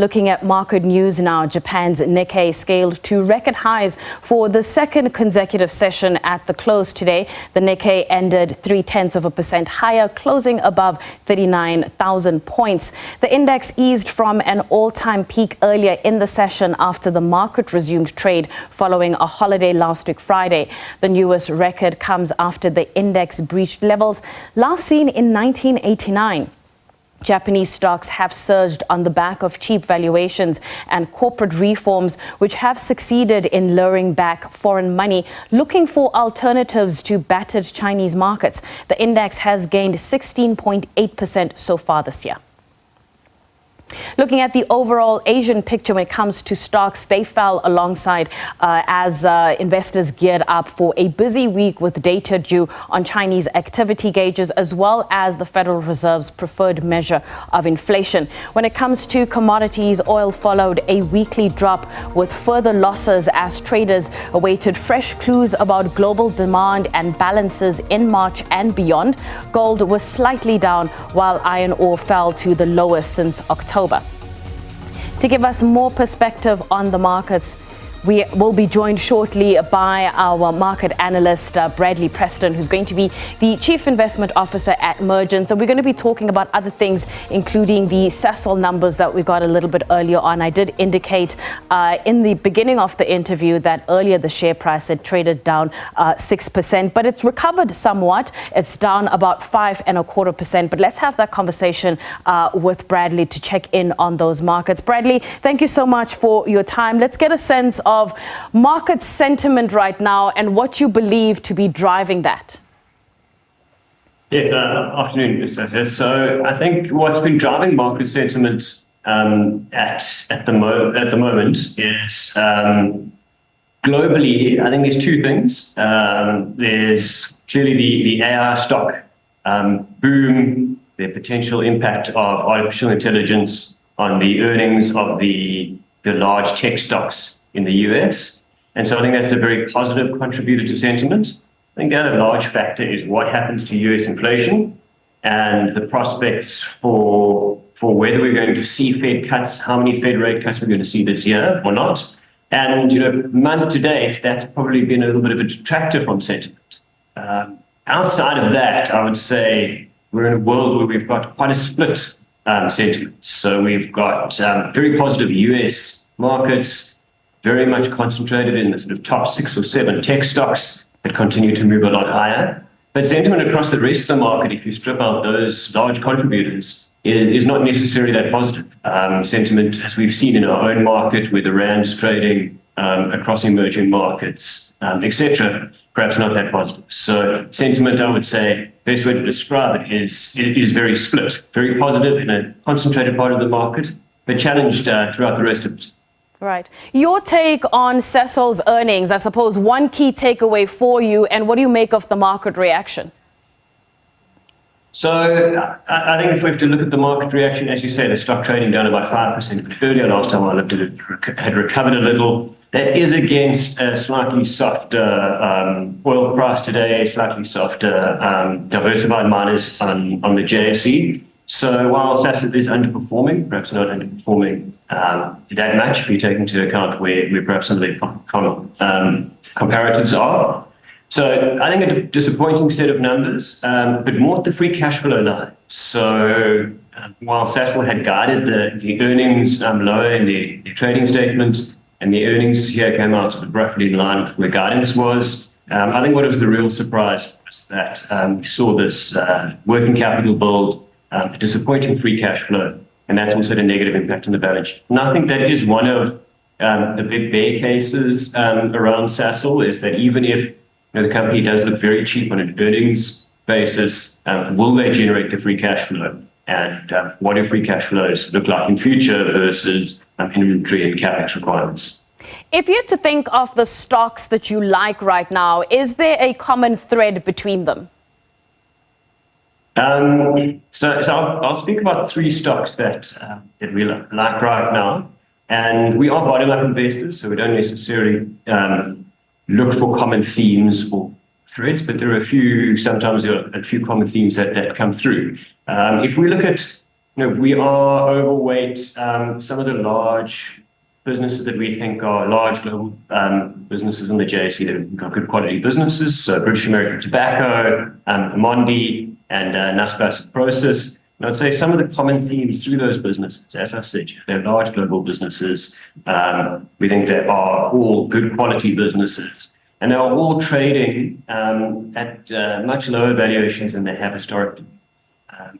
Looking at market news now, Japan's Nikkei scaled to record highs for the second consecutive session at the close today. The Nikkei ended 0.3% higher, closing above 39,000 points. The index eased from an all-time peak earlier in the session after the market resumed trade following a holiday last week Friday. The newest record comes after the index breached levels last seen in 1989. Japanese stocks have surged on the back of cheap valuations and corporate reforms, which have succeeded in luring back foreign money looking for alternatives to battered Chinese markets. The index has gained 16.8% so far this year. Looking at the overall Asian picture when it comes to stocks, they fell alongside as investors geared up for a busy week with data due on Chinese activity gauges, as well as the Federal Reserve's preferred measure of inflation. When it comes to commodities, oil followed a weekly drop with further losses as traders awaited fresh clues about global demand and balances in March and beyond. Gold was slightly down, while iron ore fell to the lowest since October. To give us more perspective on the markets, we will be joined shortly by our market analyst, Bradley Preston, who's going to be the Chief Investment Officer at Mergence. And we're going to be talking about other things, including the Sasol numbers that we got a little bit earlier on. I did indicate in the beginning of the interview that earlier the share price had traded down 6%, but it's recovered somewhat. It's down about 5.25%. But let's have that conversation with Bradley to check in on those markets. Bradley, thank you so much for your time. Let's get a sense of market sentiment right now and what you believe to be driving that. Yes, afternoon, Mr. Sasser. So I think what's been driving market sentiment at the moment is globally, I think there's two things. There's clearly the AI stock boom, the potential impact of artificial intelligence on the earnings of the large tech stocks in the US. And so I think that's a very positive contributor to sentiment. I think the other large factor is what happens to US inflation and the prospects for whether we're going to see Fed cuts, how many Fed rate cuts we're going to see this year or not. And, month to date, that's probably been a little bit of a detractor from sentiment. Outside of that, I would say we're in a world where we've got quite a split sentiment. So we've got very positive US markets, very much concentrated in the sort of top 6 or 7 tech stocks that continue to move a lot higher. But sentiment across the rest of the market, if you strip out those large contributors, is not necessarily that positive. Sentiment, as we've seen in our own market, where the rand's trading across emerging markets, etc., perhaps not that positive. So sentiment, I would say, best way to describe it is very split, very positive in a concentrated part of the market, but challenged throughout the rest of it. Right. Your take on Sasol's earnings, I suppose one key takeaway for you, and what do you make of the market reaction? So I think if we have to look at the market reaction, as you say, the stock trading down about 5%, but earlier last time I looked at it, had recovered a little. That is against a slightly softer oil price today, slightly softer diversified miners on the JSE. So while Sasol is underperforming, perhaps not underperforming that much if you take into account where perhaps some of the comparatives are. So I think a disappointing set of numbers, but more at the free cash flow line. So while Sasol had guided the earnings lower in the trading statement, and the earnings here came out sort of roughly in line with where guidance was, I think what was the real surprise was that we saw this working capital build, a disappointing free cash flow, and that's also had a negative impact on the balance sheet. And I think that is one of the big bear cases around Sasol, is that even if the company does look very cheap on an earnings basis, will they generate the free cash flow? And what do free cash flows look like in future versus inventory and capex requirements? If you had to think of the stocks that you like right now, is there a common thread between them? So I'll speak about 3 stocks that we like right now. And we are bottom-up investors, so we don't necessarily look for common themes or threads, but there are sometimes a few common themes that come through. If we look at we are overweight some of the large businesses that we think are large global businesses in the JSE that have got good quality businesses. So British American Tobacco, Mondi, and Naspers Process. And I'd say some of the common themes through those businesses, as I said, they're large global businesses. We think they are all good quality businesses. And they're all trading at much lower valuations than they have historically.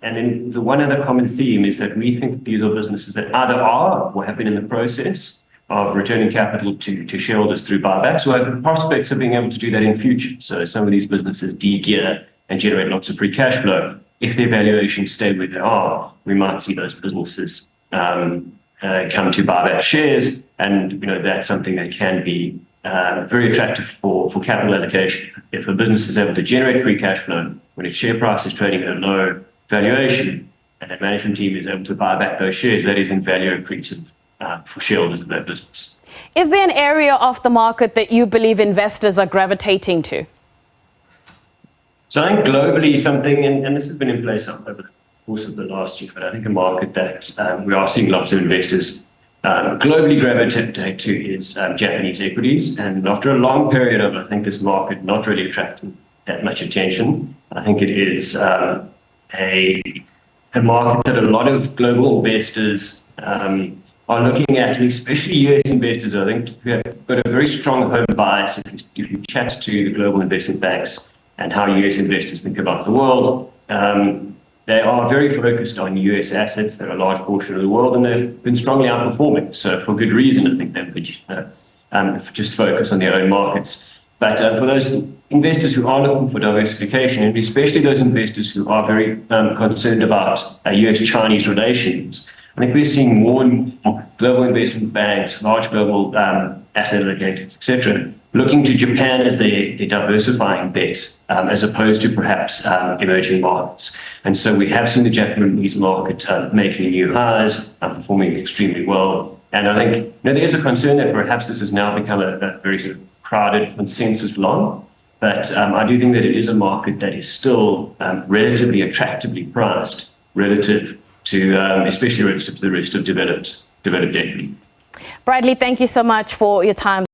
And then the one other common theme is that we think these are businesses that either are or have been in the process of returning capital to shareholders through buybacks, or have prospects of being able to do that in future. So some of these businesses de-gear and generate lots of free cash flow. If their valuations stay where they are, we might see those businesses come to buy back shares, and that's something that can be very attractive for capital allocation. If a business is able to generate free cash flow when its share price is trading at a low valuation, and that management team is able to buy back those shares, that is in value accretive for shareholders of that business. Is there an area of the market that you believe investors are gravitating to? So I think globally something, and this has been in place over the course of the last year, but I think a market that we are seeing lots of investors globally gravitate to is Japanese equities. And after a long period of, I think, this market not really attracting that much attention, I think it is a market that a lot of global investors are looking at, and especially US investors, I think, who have got a very strong home bias. If you chat to the global investment banks and how US investors think about the world, they are very focused on US assets. They're a large portion of the world, and they've been strongly outperforming. So for good reason, I think they've just focus on their own markets. But for those investors who are looking for diversification, and especially those investors who are very concerned about US-Chinese relations, I think we're seeing more and more global investment banks, large global asset allocators, etc., looking to Japan as their diversifying bet, as opposed to perhaps emerging markets. And so we have seen the Japanese market making new highs, performing extremely well. And I think there's a concern that perhaps this has now become a very sort of crowded consensus long. But I do think that it is a market that is still relatively attractively priced relative to, especially relative to the rest of developed equity. Bradley, thank you so much for your time.